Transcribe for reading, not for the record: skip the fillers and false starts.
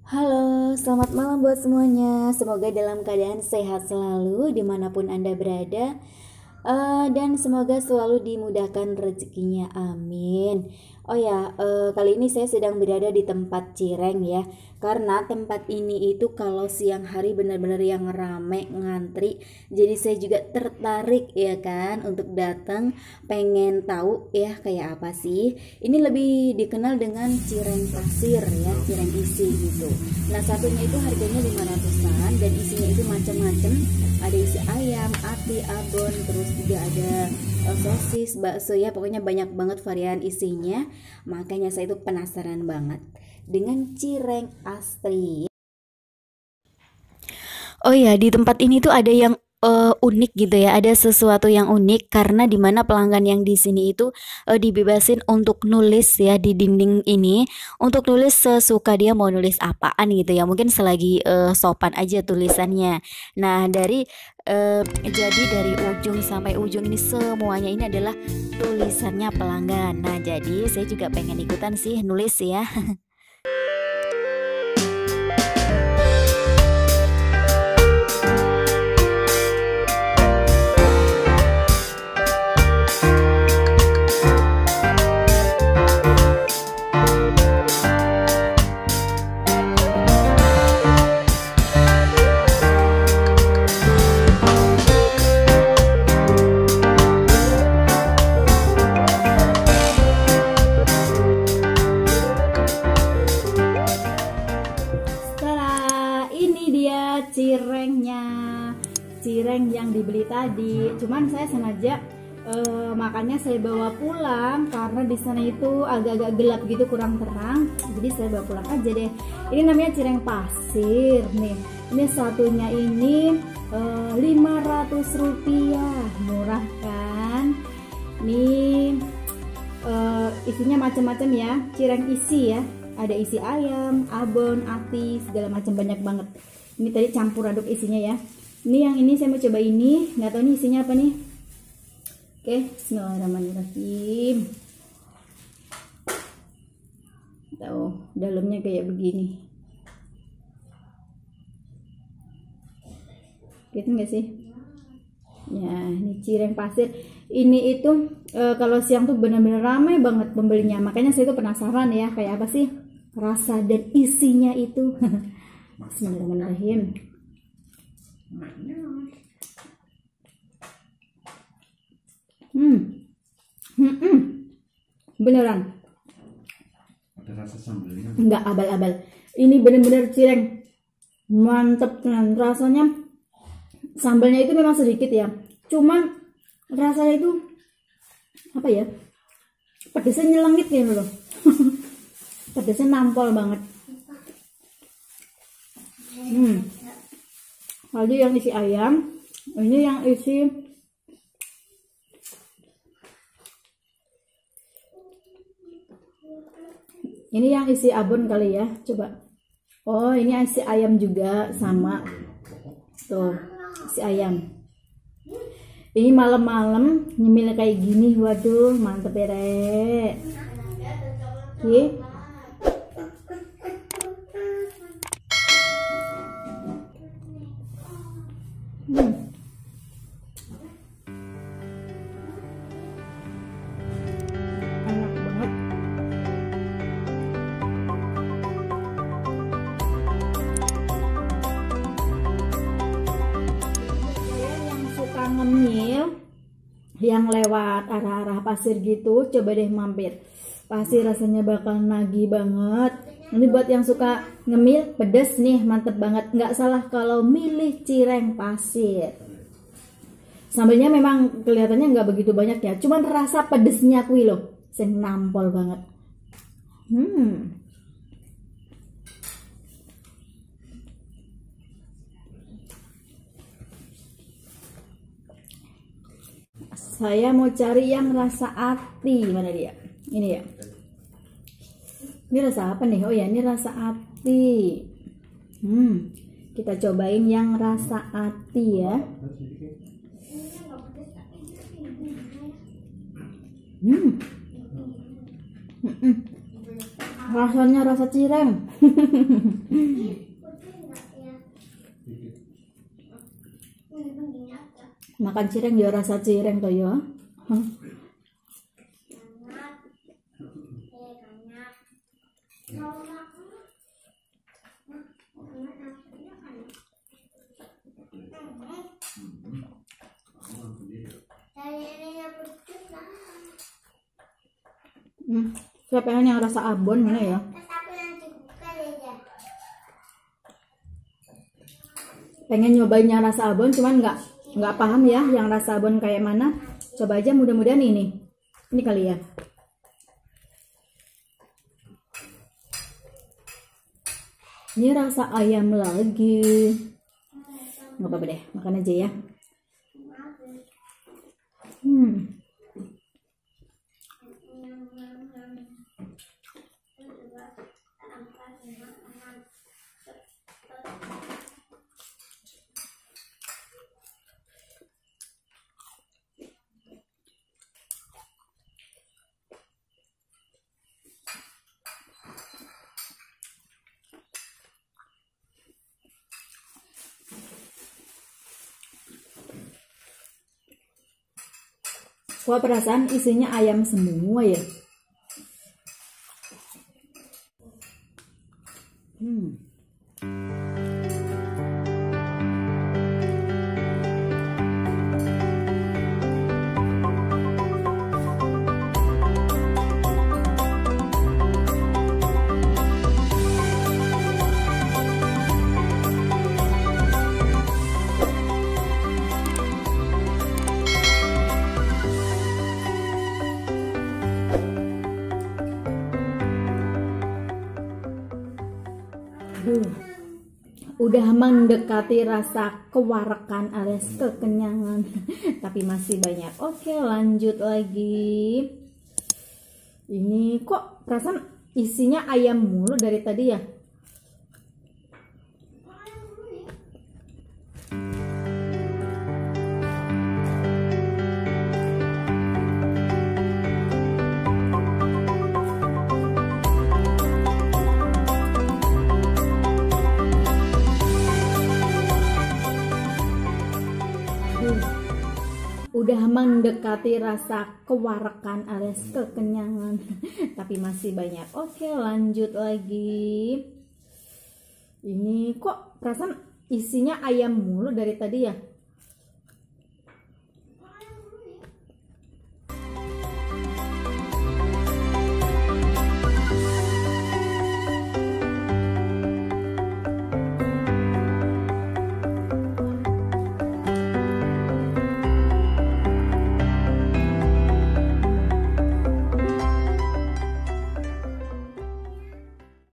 Halo, selamat malam buat semuanya. Semoga dalam keadaan sehat selalu dimanapun Anda berada. Dan semoga selalu dimudahkan rezekinya, amin. Oh ya, kali ini saya sedang berada di tempat Cireng ya. Karena tempat ini itu kalau siang hari benar-benar yang rame ngantri. Jadi saya juga tertarik ya kan untuk datang, pengen tahu ya kayak apa sih. Ini lebih dikenal dengan cireng pasir ya, cireng isi gitu. Nah, satunya itu harganya 500-an dan isinya itu macam-macam. Ada isi ayam, ati, abon, terus juga ada sosis, bakso ya, pokoknya banyak banget varian isinya. Makanya saya itu penasaran banget dengan cireng asli. Oh ya, di tempat ini tuh ada yang unik gitu ya. Ada sesuatu yang unik karena dimana pelanggan yang di sini itu dibebasin untuk nulis ya di dinding ini, untuk nulis sesuka dia mau nulis apaan gitu ya. Mungkin selagi sopan aja tulisannya. Nah, jadi dari ujung sampai ujung ini semuanya ini adalah tulisannya pelanggan. Nah, jadi saya juga pengen ikutan sih nulis ya. Tara, ini dia cirengnya, cireng yang dibeli tadi. Cuman saya sengaja makannya saya bawa pulang karena di sana itu agak-agak gelap gitu, kurang terang. Jadi saya bawa pulang aja deh. Ini namanya cireng pasir nih. Ini satunya ini 500 rupiah, murah kan? Nih isinya macam-macam ya, cireng isi ya. Ada isi ayam, abon, ati, segala macam, banyak banget. Ini tadi campur aduk isinya ya. Ini yang ini saya mau coba ini, nggak tahu nih isinya apa nih. Oke, bismillahirrahmanirrahim. Tahu dalamnya kayak begini. Gitu nggak sih? Ya, ini cireng pasir. Ini itu kalau siang tuh benar-benar ramai banget pembelinya. Makanya saya tuh penasaran ya kayak apa sih rasa dan isinya itu. Bismillahirrahmanirrahim. Beneran. Ada rasa sambelnya. Nggak abal-abal. Ini bener-bener cireng. Mantep kan rasanya. Sambalnya itu memang sedikit ya. Cuman rasanya itu apa ya? Pedesnya nyelengit gitu loh. Pedesnya nampol banget. Tadi yang isi ayam, ini yang isi abon kali ya. Coba. Oh, ini isi ayam juga sama. Tuh, isi ayam. Ini malam-malam nyemil kayak gini, waduh, mantep ya, Rek. Oke. Enak banget. Yang suka ngemil, yang lewat arah-arah pasir gitu, coba deh mampir. Pasti rasanya bakal nagih banget. Ini buat yang suka ngemil, pedes nih, mantep banget. Nggak salah kalau milih cireng pasir. Sambelnya memang kelihatannya nggak begitu banyak ya, cuman rasa pedesnya kui loh, sing nampol banget. Saya mau cari yang rasa ati, mana dia? Ini ya. Ini rasa apa nih? Oh ya, ini rasa ati. Kita cobain yang rasa ati ya. Rasanya rasa cireng. Makan cireng ya rasa cireng toh ya. Saya pengen yang rasa abon mana ya? Pengen nyobain yang rasa abon, cuman nggak paham ya yang rasa abon kayak mana. Coba aja, mudah-mudahan ini kali ya. Ini rasa ayam lagi. Nggak apa-apa deh, makan aja ya. Gua perasaan isinya ayam semua ya. Udah mendekati rasa kewarakan alias kekenyangan, tapi masih banyak. Oke, lanjut lagi. Ini kok perasaan isinya ayam mulu dari tadi ya? Udah mendekati rasa kewarakan alias kekenyangan, tapi masih banyak. Oke, lanjut lagi. Ini kok perasaan isinya ayam mulu dari tadi ya?